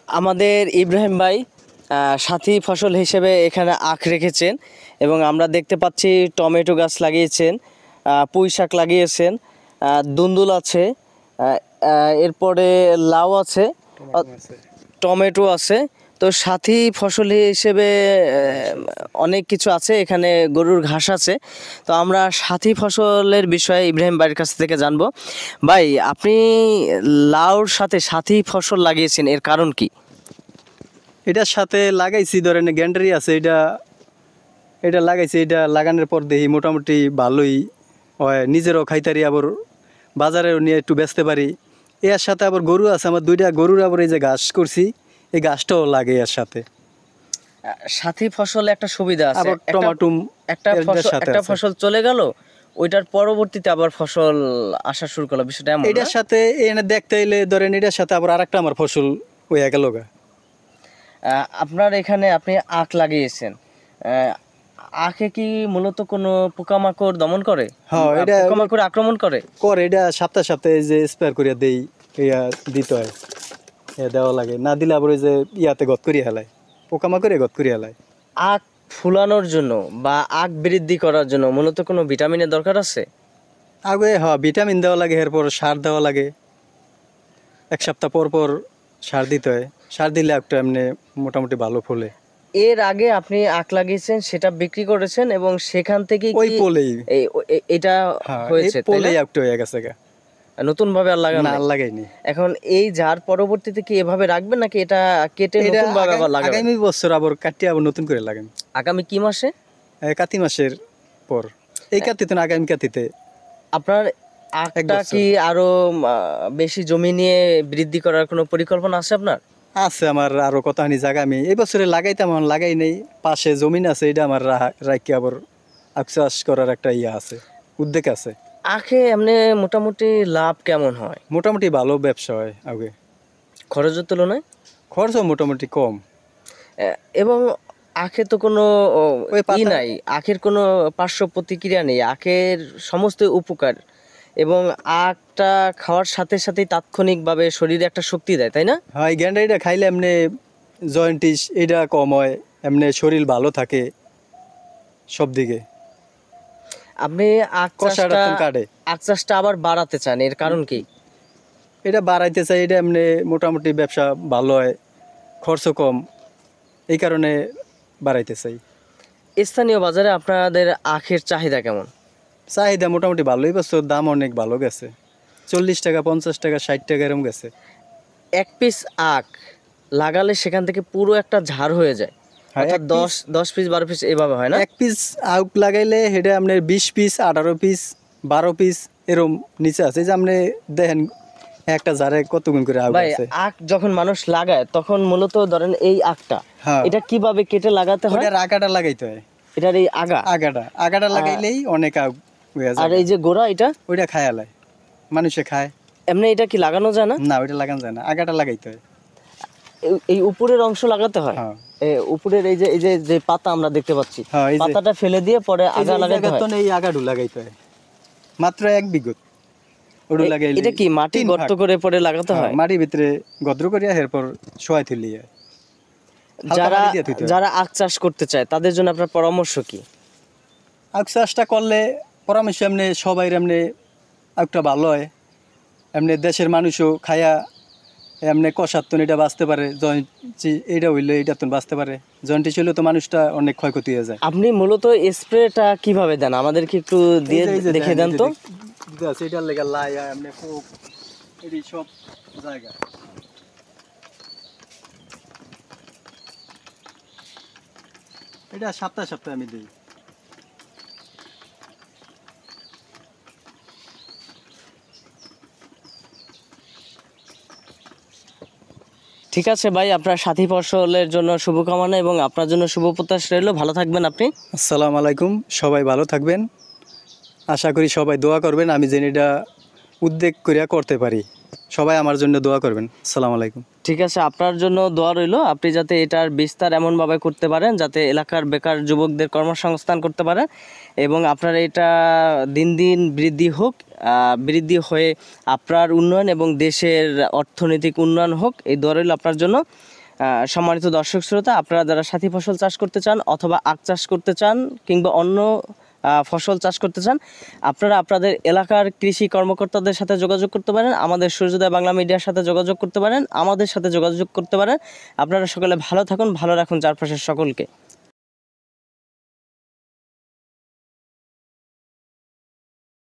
আমাদের ইব্রাহিম ভাই সাথী ফসল হিসেবে এখানে আখ রেখেছেন এবং আমরা দেখতে পাচ্ছি টমেটো গাছ লাগিয়েছেন, পুঁই শাক লাগিয়েছেন, দুন্দুল আছে, এরপরে লাউ আছে, টমেটো আছে। তো সাথী ফসল হিসেবে অনেক কিছু আছে, এখানে গরুর ঘাস আছে। তো আমরা সাথী ফসলের বিষয়ে ইব্রাহিম ভাইয়ের কাছ থেকে জানবো। ভাই, আপনি লাউর সাথে সাথী ফসল লাগিয়েছেন, এর কারণ কি? এটার সাথে লাগাইছি, ধরেন গ্যান্ডারি আছে, এটা এটা লাগাইছি। এটা লাগানোর পর দেখি মোটামুটি ভালোই হয়, নিজেরও খাইতারি, আবার বাজারেও নিয়ে একটু বেচতে পারি। এর সাথে আবার গরু আছে আমার, 2টা গরুর আবার এই যে ঘাস করছি, এই ঘাসটাও লাগে এর সাথে। সাথী ফসলে একটা সুবিধা আছে, আবার টমাটুম একটা ফসল চলে গেল, ওইটার পরবর্তীতে আবার ফসল আসা শুরু করলো, বিষয়টা এমন না? এটার সাথে এনে দেখতে এলে ধরেন এটার সাথে আবার আরেকটা আমার ফসল হয়ে গেল গা। আপনার এখানে আপনি আখ লাগিয়েছেন, আখে কি মূলত কোনো পোকামাকড় দমন করে? হ্যাঁ, এটা পোকামাকড় আক্রমণ করে? এটা সপ্তাহে সপ্তাহে যে স্প্রে করিয়া দেই, ইয়া দিতে হয়, দেওয়া লাগে। না দিলে আবার ওই যে ইয়াতে গত করিয়া হেলায়, পোকামাকড়ে গত করিয়া হেলায়। আখ ফুলানোর জন্য বা আখ বৃদ্ধি করার জন্য মূলত কোনো ভিটামিনের দরকার আছে? আগে ভিটামিন দেওয়া লাগে, এরপর সার দেওয়া লাগে, 1 সপ্তাহ পর পর সার দিতে হয়। সার দিলে একটা এমনি মোটামুটি ভালো ফলে। এর আগে আপনি আখ লাগিয়েছেন, সেটা বিক্রি করেছেন এবং সেখান থেকে ওই পোলেই এটা হয়েছে, পোলেই একটা হয়ে গেছে গা, নতুন ভাবে আর লাগানো না নাই? লাগাইনি। এখন এই ঝাড় পরবর্তীতে কি এভাবে রাখবেন নাকি এটা কেটে নতুন ভাবে আবার লাগাবেন? আগামী বছর আবার কাটিয়ে আবার নতুন করে লাগান। আগামী কি মাসে? কাতি মাসের পর, এই কাতিতে না, আগামী কাতিতে। আপনার আখটা কি আরো বেশি জমি নিয়ে বৃদ্ধি করার কোনো পরিকল্পনা আছে আপনার? আছে আমার আরো কতখানি জায়গা, আমি এই বছরে লাগাইতাম, এখন লাগাই নেই। পাশে জমিন আছে, এটা আমার রাখি আবার আখ চাষ করার একটা ইয়ে আছে, উদ্যোগ আছে। আখে এমনি মোটামুটি লাভ কেমন হয়? মোটামুটি ভালো ব্যবসা হয় আগে, খরচের তুলনায়? খরচও মোটামুটি কম। এবং আখে তো কোনো ওই নাই, আখের কোনো পার্শ্ব প্রতিক্রিয়া নেই, আখের সমস্ত উপকার। এবং আখটা খাওয়ার সাথে সাথেই তাৎক্ষণিকভাবে শরীরে একটা শক্তি দেয়, তাই না? হ্যাঁ, এই গ্যান্ডারিটা খাইলে এমনি জয়েন্টিস এটা কম হয়, এমনি শরীর ভালো থাকে সব দিকে। আপনি আখ চাষটা আবার বাড়াতে চান, এর কারণ কি? এটা বাড়াইতে চাই, এটা এমনি মোটামুটি ব্যবসা ভালো হয়, খরচ কম, এই কারণে বাড়াইতে চাই। স্থানীয় বাজারে আপনাদের আখের চাহিদা কেমন? চাহিদা মোটামুটি ভালোই, বছর দাম অনেক ভালো গেছে, 40 টাকা, 50 টাকা, 60 টাকা এরকম গেছে। এক পিস আখ লাগালে সেখান থেকে পুরো একটা ঝাড় হয়ে যায়, অর্থাৎ 10 পিস 12 পিস এভাবে হয় না? এক পিস আখ লাগাইলে সেটা আপনার 20 পিস, 18 পিস, 12 পিস এরম নিচে আছে। যে আপনি দেখেন একটা ঝাড়ে কত গুণ করে আখ আছে। আখ যখন মানুষ লাগায় তখন মূলত ধরেন এই আখটা, এটা কিভাবে কেটে লাগাতে হয়? এটার আগাটা লাগাইতে হয়, এটার এই আগাটা লাগাইলেই অনেক আখ হয়ে যায়। আর এই যে গোড়া, এটা ওইটা খায় আলায়, মানুষে খায়। এমনি এটা কি লাগানো যায় না? না, ওইটা লাগানো যায় না, আগাটা লাগাইতে হয়। এই উপরের অংশ লাগাতে হয়। উপরের এই যে যে পাতা আমরা দেখতে পাচ্ছি, পাতাটা ফেলে দিয়ে পরে আগা লাগাইতে হয়। এই আগাডু লাগাইতে হয় মাত্র 1 বিঘত। ওডু লাগাইলে এটা কি মাটি গর্ত করে পরে লাগাতে হয়? মাটির ভিতরে গর্ত করিয়া এরপর শোয়াই তুলি। যারা আখ চাষ করতে চায় তাদের জন্য আপনার পরামর্শ কি? আখ চাষটা করলে পরামর্শ এমনি সবাই এমনি আখটা ভালো হয়, এমনি দেশের মানুষও খায়া এমনি কষাত্তন এটা বাঁচতে পারে, জয়েন্টি এটা হইলে এটা তো বাঁচতে পারে, জয়েন্টি ছিল তো মানুষটা অনেক ক্ষয়ক্ষতি হয়ে যায়। আপনি মূলত স্প্রেটা কিভাবে দেন আমাদেরকে একটু দিয়ে দেখে দেন তো। এটার লেগে লাই এমনি খুব এই সব জায়গা, এটা সপ্তাহে সপ্তাহে আমি দিই। ঠিক আছে ভাই, আপনার সাথী ফসলের জন্য শুভকামনা এবং আপনার জন্য শুভ প্রত্যাশা রইল। ভালো থাকবেন আপনি। আসসালামু আলাইকুম, সবাই ভালো থাকবেন। আশা করি সবাই দোয়া করবেন, আমি যেন এটা উদ্যোগ করিয়া করতে পারি। সবাই আমার জন্য দোয়া করবেন। আসসালামু আলাইকুম। ঠিক আছে, আপনার জন্য দোয়া রইল, আপনি যাতে এটার বিস্তার এমনভাবে করতে পারেন যাতে এলাকার বেকার যুবকদের কর্মসংস্থান করতে পারেন এবং আপনার এটা দিন দিন বৃদ্ধি হোক, বৃদ্ধি হয়ে আপনার উন্নয়ন এবং দেশের অর্থনৈতিক উন্নয়ন হোক, এই দোয়া রইল আপনার জন্য। সম্মানিত দর্শক শ্রোতা, আপনারা যারা সাথী ফসল চাষ করতে চান অথবা আখ চাষ করতে চান কিংবা অন্য ফসল চাষ করতে চান, আপনারা আপনাদের এলাকার কৃষি কর্মকর্তাদের সাথে যোগাযোগ করতে পারেন, আমাদের সূর্যোদয় বাংলা মিডিয়ার সাথে যোগাযোগ করতে পারেন, আমাদের সাথে যোগাযোগ করতে পারেন। আপনারা সকলে ভালো থাকুন, ভালো রাখুন চারপাশের সকলকে।